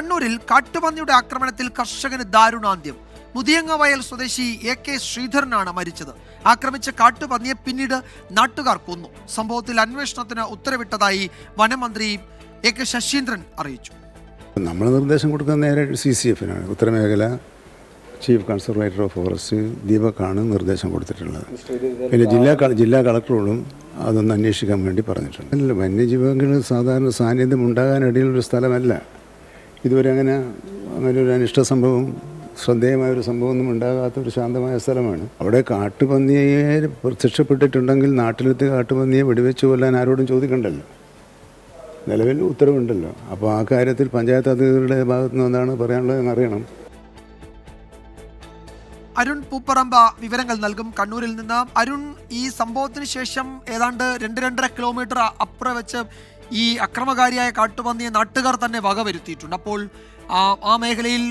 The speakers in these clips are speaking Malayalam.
കണ്ണൂരിൽ കാട്ടുപന്നിയുടെ ആക്രമണത്തിൽ കർഷകന് ദാരുണാന്ത്യം. മുതിയങ്ങവയൽ സ്വദേശി AK ശ്രീധരനാണ് മരിച്ചത്. ആക്രമിച്ച കാട്ടുപന്നിയെ പിന്നീട് നാട്ടുകാർ കൊന്നു. സംഭവത്തിൽ അന്വേഷണത്തിന് ഉത്തരവിട്ടതായി വനമന്ത്രി AK ശശീന്ദ്രൻ അറിയിച്ചു. നമ്മൾ നിർദ്ദേശം കൊടുക്കുന്ന നേരെ CCF-നാണ്. ഉത്തരമേഖല ചീഫ് കൺസർവേറ്റർ ഓഫ് ഫോറസ്റ്റ് ദീപക്കാണ് നിർദ്ദേശം കൊടുത്തിട്ടുള്ളത്. പിന്നെ ജില്ലാ കളക്ടറോടും അതൊന്ന് അന്വേഷിക്കാൻ വേണ്ടി പറഞ്ഞിട്ടുണ്ട്. അല്ല, വന്യജീവികൾ സാധാരണ സാന്നിധ്യം ഉണ്ടാകാനിടയിലൊരു സ്ഥലമല്ല. ഇതുവരെ അങ്ങനെ ഒരു അനിഷ്ട സംഭവം, ശ്രദ്ധേയമായൊരു സംഭവമൊന്നും ഉണ്ടാകാത്തൊരു ശാന്തമായ സ്ഥലമാണ്. അവിടെ കാട്ടുപന്നിയെ പ്രത്യക്ഷപ്പെട്ടിട്ടുണ്ടെങ്കിൽ നാട്ടിലെത്തി കാട്ടുപന്നിയെ വെടിവെച്ച് കൊല്ലാൻ ആരോടും ചോദിക്കണ്ടല്ലോ, നിലവിൽ ഉത്തരവുണ്ടല്ലോ. അപ്പോൾ ആ കാര്യത്തിൽ പഞ്ചായത്ത് അധികൃതരുടെ ഭാഗത്തു നിന്ന് എന്താണ് പറയാനുള്ളതെന്ന് അറിയണം. അരുൺ പൂപ്പറമ്പ വിവരങ്ങൾ നൽകും കണ്ണൂരിൽ നിന്ന്. അരുൺ, ഈ സംഭവത്തിന് ശേഷം ഏതാണ്ട് 2-2.5 കിലോമീറ്റർ അപ്പുറം വെച്ച് ഈ അക്രമകാരിയായ കാട്ടുപന്നിയെ നാട്ടുകാർ തന്നെ വകവരുത്തിയിട്ടുണ്ട്. അപ്പോൾ ആ മേഖലയിൽ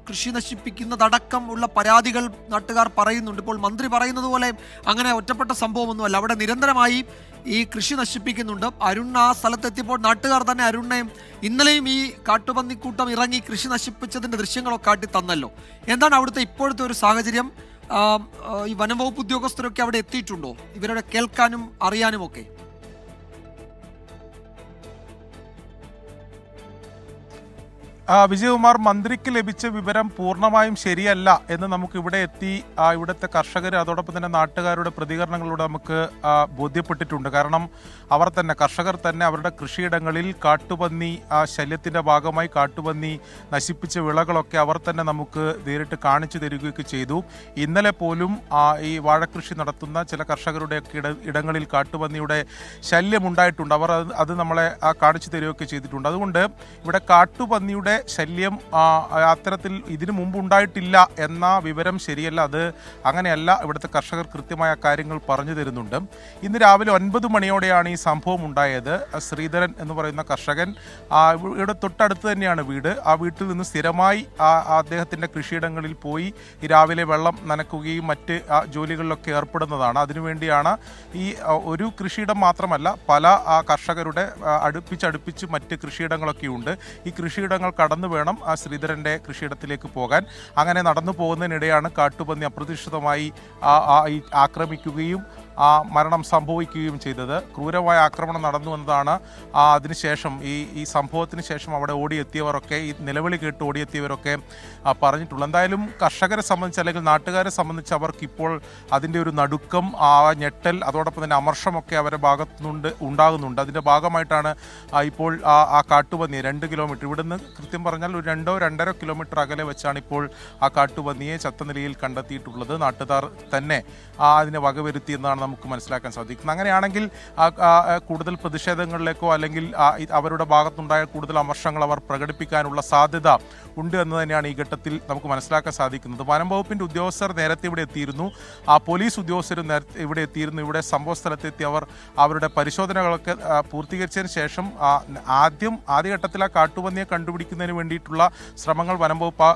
കൃഷി നശിപ്പിക്കുന്നതടക്കം ഉള്ള പരാതികൾ നാട്ടുകാർ പറയുന്നുണ്ട്. ഇപ്പോൾ മന്ത്രി പറയുന്നത് പോലെ അങ്ങനെ ഒറ്റപ്പെട്ട സംഭവമൊന്നുമല്ല, അവിടെ നിരന്തരമായി ഈ കൃഷി നശിപ്പിക്കുന്നുണ്ട്. അരുൺ ആ സ്ഥലത്തെത്തിയപ്പോൾ നാട്ടുകാർ തന്നെ അരുണിനെ ഇന്നലെയും ഈ കാട്ടുപന്നിക്കൂട്ടം ഇറങ്ങി കൃഷി നശിപ്പിച്ചതിൻ്റെ ദൃശ്യങ്ങളൊക്കെ കാട്ടി തന്നല്ലോ. എന്താണ് അവിടുത്തെ ഇപ്പോഴത്തെ ഒരു സാഹചര്യം? ഈ വനംവകുപ്പ് ഉദ്യോഗസ്ഥരൊക്കെ അവിടെ എത്തിയിട്ടുണ്ടോ ഇവരുടെ കേൾക്കാനും അറിയാനും ഒക്കെ? വിജയകുമാർ, മന്ത്രിക്ക് ലഭിച്ച വിവരം പൂർണ്ണമായും ശരിയല്ല എന്ന് നമുക്ക് ഇവിടെ എത്തി ഇവിടുത്തെ കർഷകർ അതോടൊപ്പം തന്നെ നാട്ടുകാരുടെ പ്രതികരണങ്ങളിലൂടെ നമുക്ക് ബോധ്യപ്പെട്ടിട്ടുണ്ട്. കാരണം കർഷകർ തന്നെ അവരുടെ കൃഷിയിടങ്ങളിൽ കാട്ടുപന്നി ശല്യത്തിൻ്റെ ഭാഗമായി കാട്ടുപന്നി നശിപ്പിച്ച വിളകളൊക്കെ അവർ തന്നെ നമുക്ക് നേരിട്ട് കാണിച്ചു തരികയൊക്കെ ചെയ്തു. ഇന്നലെ പോലും ഈ വാഴക്കൃഷി നടത്തുന്ന ചില കർഷകരുടെയൊക്കെ ഇടങ്ങളിൽ കാട്ടുപന്നിയുടെ ശല്യമുണ്ടായിട്ടുണ്ട്. അവർ അത് നമ്മളെ കാണിച്ചു തരികയൊക്കെ ചെയ്തിട്ടുണ്ട്. അതുകൊണ്ട് ഇവിടെ കാട്ടുപന്നിയുടെ ശല്യം അത്തരത്തിൽ ഇതിനു മുമ്പ് ഉണ്ടായിട്ടില്ല എന്ന വിവരം ശരിയല്ല. അത് അങ്ങനെയല്ല. ഇവിടുത്തെ കർഷകർ കൃത്യമായ കാര്യങ്ങൾ പറഞ്ഞു തരുന്നുണ്ട്. ഇന്ന് രാവിലെ 9 മണിയോടെയാണ് ഈ സംഭവം ഉണ്ടായത്. ശ്രീധരൻ എന്ന് പറയുന്ന കർഷകൻ ഇവിടെ തൊട്ടടുത്ത് തന്നെയാണ് വീട്. ആ വീട്ടിൽ നിന്ന് സ്ഥിരമായി അദ്ദേഹത്തിൻ്റെ കൃഷിയിടങ്ങളിൽ പോയി ഈ രാവിലെ വെള്ളം നനക്കുകയും മറ്റ് ജോലികളിലൊക്കെ ഏർപ്പെടുന്നതാണ്. അതിനുവേണ്ടിയാണ് ഈ ഒരു കൃഷിയിടം മാത്രമല്ല, പല കർഷകരുടെ അടുപ്പിച്ച് മറ്റ് കൃഷിയിടങ്ങളൊക്കെയുണ്ട്. ഈ കൃഷിയിടങ്ങൾ കടന്നു വേണം ആ ശ്രീധരൻ്റെ കൃഷിയിടത്തിലേക്ക് പോകാൻ. അങ്ങനെ നടന്നു പോകുന്നതിനിടെയാണ് കാട്ടുപന്നി അപ്രതീക്ഷിതമായി ആക്രമിക്കുകയും മരണം സംഭവിക്കുകയും ചെയ്തത്. ക്രൂരമായ ആക്രമണം നടന്നു എന്നതാണ് അതിനുശേഷം ഈ സംഭവത്തിന് ശേഷം അവിടെ ഓടിയെത്തിയവരൊക്കെ, ഈ നിലവിളി കേട്ട് ഓടിയെത്തിയവരൊക്കെ പറഞ്ഞിട്ടുള്ളൂ. എന്തായാലും കർഷകരെ സംബന്ധിച്ച് അല്ലെങ്കിൽ നാട്ടുകാരെ സംബന്ധിച്ച് അവർക്കിപ്പോൾ അതിൻ്റെ ഒരു നടുക്കം, ഞെട്ടൽ, അതോടൊപ്പം തന്നെ അമർഷമൊക്കെ അവരുടെ ഭാഗത്തുനിന്നുണ്ട് ഉണ്ടാകുന്നുണ്ട്. അതിൻ്റെ ഭാഗമായിട്ടാണ് ഇപ്പോൾ ആ കാട്ടുപന്നിയെ 2 കിലോമീറ്റർ ഇവിടുന്ന് കൃത്യം പറഞ്ഞാൽ ഒരു 2-2.5 കിലോമീറ്റർ അകലെ വെച്ചാണ് ഇപ്പോൾ ആ കാട്ടുപന്നിയെ ചത്ത നിലയിൽ കണ്ടെത്തിയിട്ടുള്ളത്. നാട്ടുകാർ തന്നെ അതിനെ വകവരുത്തി എന്നാണ് നമുക്ക് മനസ്സിലാക്കാൻ സാധിക്കുന്നത്. അങ്ങനെയാണെങ്കിൽ കൂടുതൽ പ്രതിഷേധങ്ങളിലേക്കോ അല്ലെങ്കിൽ അവരുടെ ഭാഗത്തുണ്ടായ കൂടുതൽ അമർഷങ്ങൾ അവർ പ്രകടിപ്പിക്കാനുള്ള സാധ്യത ഉണ്ട് എന്ന് തന്നെയാണ് ഈ ഘട്ടത്തിൽ നമുക്ക് മനസ്സിലാക്കാൻ സാധിക്കുന്നത്. വനം വകുപ്പിൻ്റെ ഉദ്യോഗസ്ഥർ നേരത്തെ ഇവിടെ എത്തിയിരുന്നു, പോലീസ് ഉദ്യോഗസ്ഥരും നേരത്തെ ഇവിടെ എത്തിയിരുന്നു. ഇവിടെ സംഭവ സ്ഥലത്തെത്തി അവർ അവരുടെ പരിശോധനകളൊക്കെ പൂർത്തീകരിച്ചതിന് ശേഷം ആദ്യഘട്ടത്തിൽ ആ കാട്ടുപന്നിയെ കണ്ടുപിടിക്കുന്നതിന് വേണ്ടിയിട്ടുള്ള ശ്രമങ്ങൾ വനം വകുപ്പ്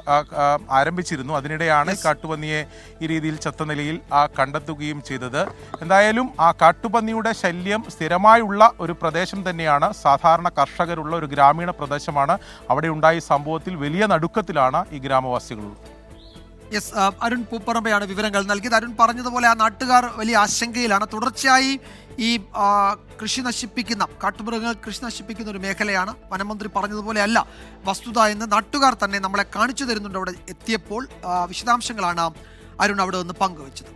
ആരംഭിച്ചിരുന്നു. അതിനിടെയാണ് കാട്ടുപന്നിയെ ഈ രീതിയിൽ ചത്ത നിലയിൽ കണ്ടെത്തുകയും ചെയ്തത്. എന്തായാലും ആ കാട്ടുപന്നിയുടെ ശല്യം സ്ഥിരമായുള്ള ഒരു പ്രദേശം തന്നെയാണ്. സാധാരണ കർഷകരുള്ള ഒരു ഗ്രാമീണ പ്രദേശമാണ്. അവിടെ ഉണ്ടായ സംഭവത്തിൽ വലിയ നടുക്കത്തിലാണ് ഈ ഗ്രാമവാസികളുള്ളത്. യെസ്, അരുൺ പൂപ്പറമ്പയാണ് വിവരങ്ങൾ നൽകിയത്. അരുൺ പറഞ്ഞതുപോലെ ആ നാട്ടുകാർ വലിയ ആശങ്കയിലാണ്. തുടർച്ചയായി ഈ കൃഷി നശിപ്പിക്കുന്ന കാട്ടുമൃഗങ്ങൾ കൃഷി നശിപ്പിക്കുന്ന ഒരു മേഖലയാണ്. വനമന്ത്രി പറഞ്ഞതുപോലെ അല്ല വസ്തുത എന്ന് നാട്ടുകാർ തന്നെ നമ്മളെ കാണിച്ചു തരുന്നുണ്ട്. അവിടെ എത്തിയപ്പോൾ വിശദാംശങ്ങളാണ് അരുൺ അവിടെ നിന്ന് പങ്കുവച്ചത്.